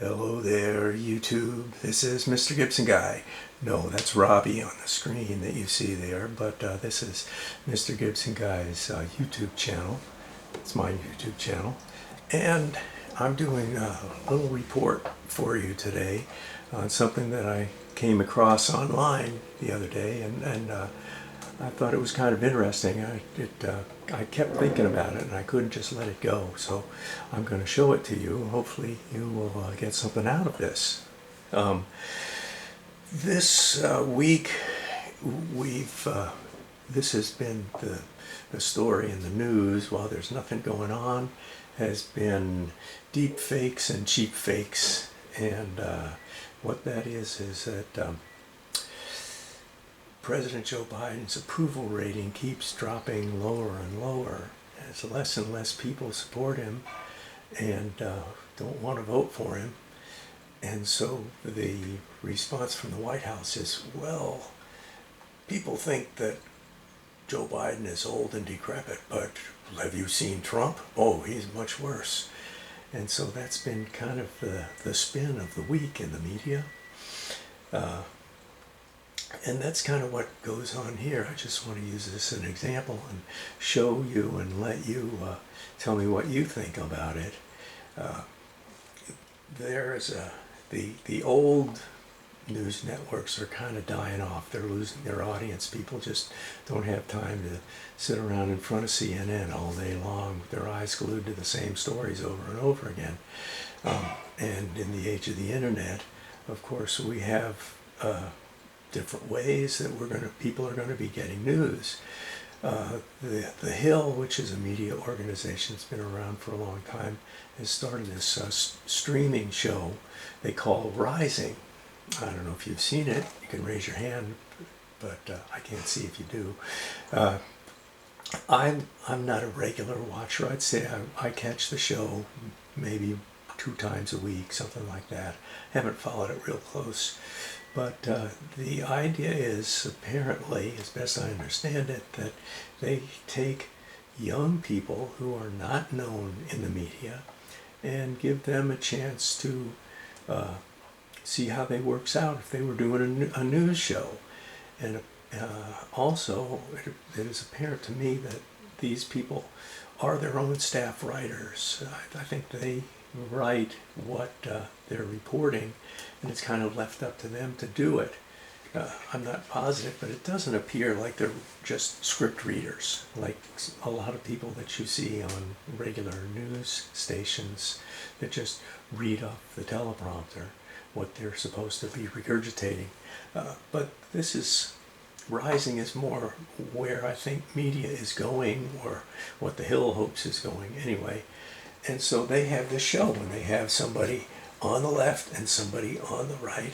Hello there, YouTube. This is Mr. Gibson Guy. No, that's Robbie on the screen that you see there, but this is Mr. Gibson Guy's YouTube channel. It's my YouTube channel. And I'm doing a little report for you today on something that I came across online the other day, and I thought it was kind of interesting. I kept thinking about it and I couldn't just let it go. So I'm going to show it to you. Hopefully you will get something out of this. This week this has been the story in the news while there's nothing going on, has been deep fakes and cheap fakes. And what that is that President Joe Biden's approval rating keeps dropping lower and lower as less and less people support him and don't want to vote for him. And so the response from the White House is, well, people think that Joe Biden is old and decrepit, but have you seen Trump? Oh, he's much worse. And so that's been kind of the spin of the week in the media. And that's kind of what goes on here. I just want to use this as an example and show you and let you tell me what you think about it. There's the old news networks are kind of dying off. They're losing their audience. People just don't have time to sit around in front of CNN all day long with their eyes glued to the same stories over and over again. And in the age of the internet, of course, we have different ways that people are going to be getting news. The Hill, which is a media organization that's been around for a long time, has started this streaming show they call Rising. I don't know if you've seen it. You can raise your hand, but I can't see if you do. I'm not a regular watcher. I'd say I catch the show maybe 2 times a week, something like that. Haven't followed it real close. But the idea is, apparently, as best I understand it, that they take young people who are not known in the media and give them a chance to see how they works out if they were doing a news show. And also, it is apparent to me that these people are their own staff writers. I think they write what they're reporting, and it's kind of left up to them to do it. I'm not positive, but it doesn't appear like they're just script readers, like a lot of people that you see on regular news stations that just read off the teleprompter what they're supposed to be regurgitating. But this is, Rising is more where I think media is going, or what the Hill hopes is going anyway. And so they have this show, and they have somebody on the left and somebody on the right,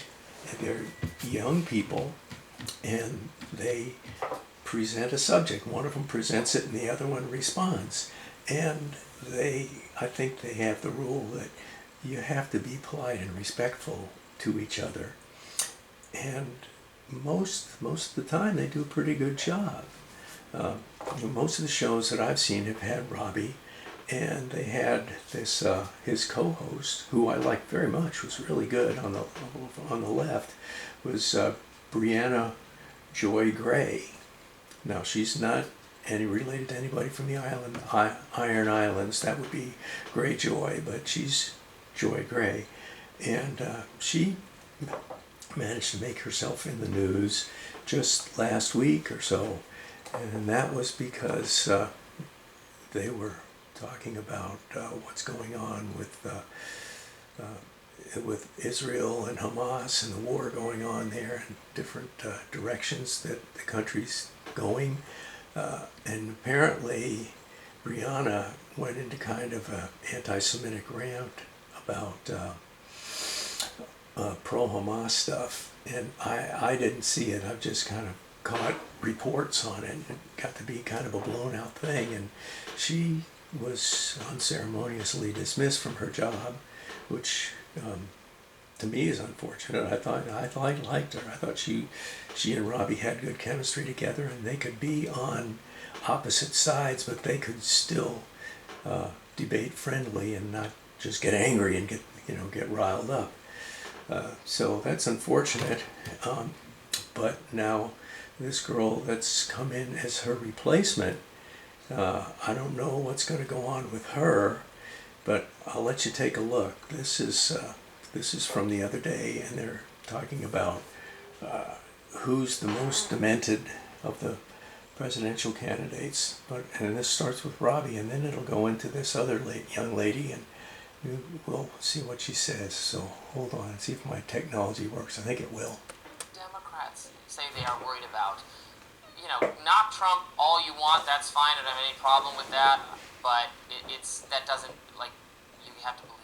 and they're young people, and they present a subject. One of them presents it and the other one responds. And I think they have the rule that you have to be polite and respectful to each other. And most of the time they do a pretty good job. Most of the shows that I've seen have had Robbie, and they had this his co-host, who I liked very much, was really good on the left, was Briahanna Joy-Gray. Now, she's not related to anybody from the Iron Islands. That would be Greyjoy, but she's Joy-Gray, and she managed to make herself in the news just last week or so, and that was because they were talking about what's going on with Israel and Hamas and the war going on there, and different directions that the country's going. And apparently Brianna went into kind of an anti-Semitic rant about pro-hamas stuff, and I didn't see it. I've just kind of caught reports on it, and it got to be kind of a blown out thing, and she was unceremoniously dismissed from her job, which to me is unfortunate. I liked her. I thought she and Robbie had good chemistry together, and they could be on opposite sides, but they could still debate friendly and not just get angry and get riled up. So that's unfortunate. But now this girl that's come in as her replacement, I don't know what's going to go on with her, but I'll let you take a look. This is from the other day, and they're talking about who's the most demented of the presidential candidates. And this starts with Robbie, and then it'll go into this other young lady, and we'll see what she says. So hold on and see if my technology works. I think it will. Democrats say they are worried about, knock Trump all you want, that's fine, I don't have any problem with that, but that doesn't, you have to believe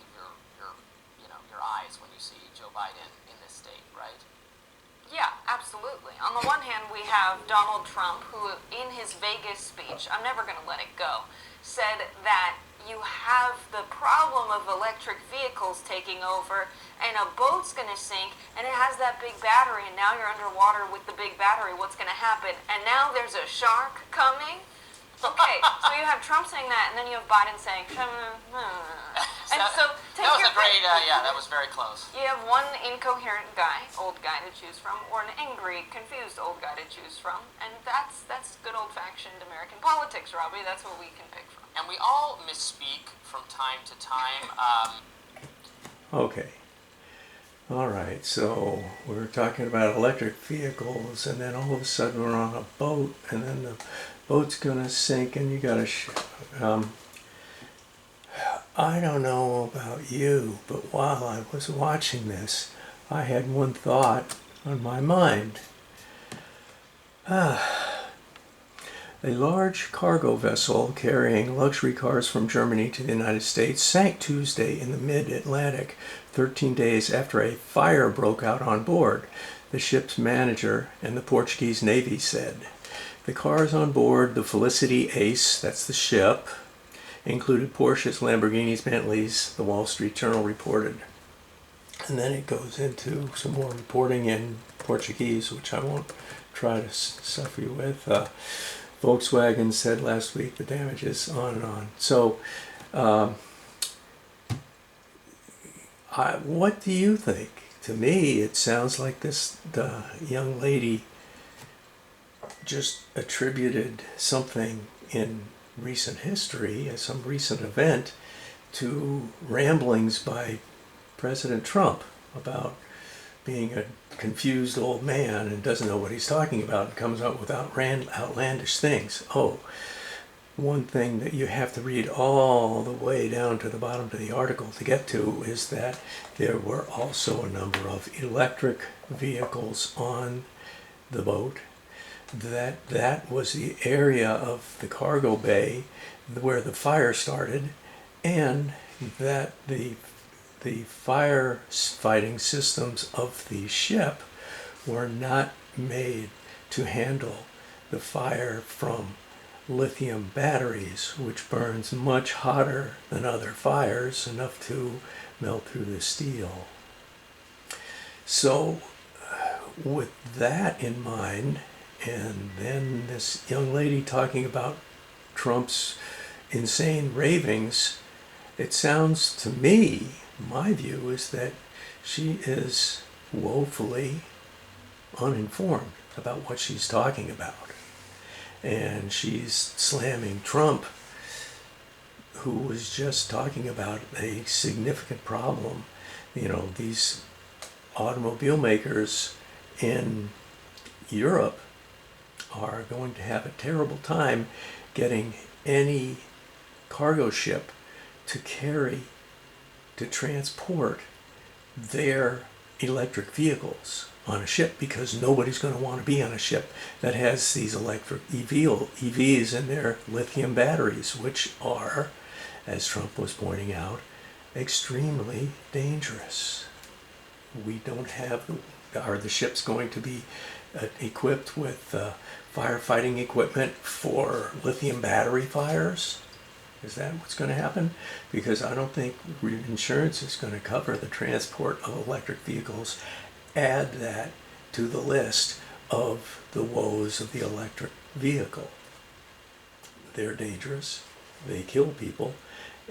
your eyes when you see Joe Biden in this state, right? Yeah, absolutely. On the one hand, we have Donald Trump, who in his Vegas speech, I'm never going to let it go, said that you have the problem of electric vehicles taking over, and a boat's going to sink, and it has that big battery, and now you're underwater with the big battery. What's going to happen? And now there's a shark coming? Okay, so you have Trump saying that, and then you have Biden saying, and so take that was your a great, pick. that was very close. You have one incoherent guy, old guy to choose from, or an angry, confused old guy to choose from, and that's good old-fashioned American politics, Robbie. That's what we can pick from. And we all misspeak from time to time. Okay. All right, so we're talking about electric vehicles, and then all of a sudden we're on a boat, and then the boat's gonna sink, and you gotta. I don't know about you, but while I was watching this, I had one thought on my mind. A large cargo vessel carrying luxury cars from Germany to the United States sank Tuesday in the mid-Atlantic, 13 days after a fire broke out on board, the ship's manager and the Portuguese Navy said. The cars on board the Felicity Ace, that's the ship, included Porsches, Lamborghinis, Bentleys, the Wall Street Journal reported. And then it goes into some more reporting in Portuguese, which I won't try to suffer you with. Volkswagen said last week the damage is on and on. So, what do you think? To me, it sounds like the young lady just attributed something in recent history, some recent event, to ramblings by President Trump about being a confused old man and doesn't know what he's talking about and comes up with outlandish things. Oh, one thing that you have to read all the way down to the bottom of the article to get to is that there were also a number of electric vehicles on the boat, that was the area of the cargo bay where the fire started, and that the fire fighting systems of the ship were not made to handle the fire from lithium batteries, which burns much hotter than other fires, enough to melt through the steel. So with that in mind, and then this young lady talking about Trump's insane ravings, it sounds to me, my view is that she is woefully uninformed about what she's talking about. And she's slamming Trump, who was just talking about a significant problem. These automobile makers in Europe are going to have a terrible time getting any cargo ship to transport their electric vehicles on a ship, because nobody's going to want to be on a ship that has these electric EVs in their lithium batteries, which are, as Trump was pointing out, extremely dangerous. We don't have, are the ships going to be equipped with firefighting equipment for lithium battery fires? Is that what's going to happen? Because I don't think insurance is going to cover the transport of electric vehicles. Add that to the list of the woes of the electric vehicle. They're dangerous, they kill people,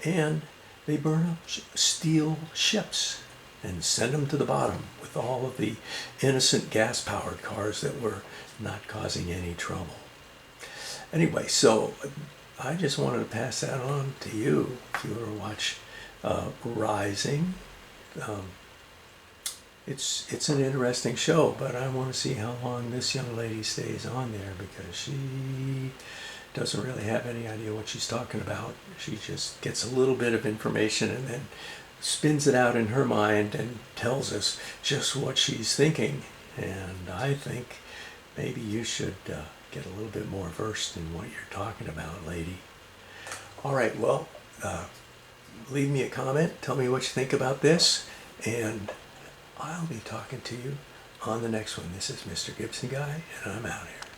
and they burn up steel ships and send them to the bottom with all of the innocent gas-powered cars that were not causing any trouble. Anyway, so I just wanted to pass that on to you if you were to watch Rising. It's an interesting show, but I want to see how long this young lady stays on there, because she doesn't really have any idea what she's talking about. She just gets a little bit of information and then spins it out in her mind and tells us just what she's thinking. And I think maybe you should get a little bit more versed in what you're talking about, lady. All right, well, leave me a comment. Tell me what you think about this, and I'll be talking to you on the next one. This is Mr. Gibson Guy, and I'm out here.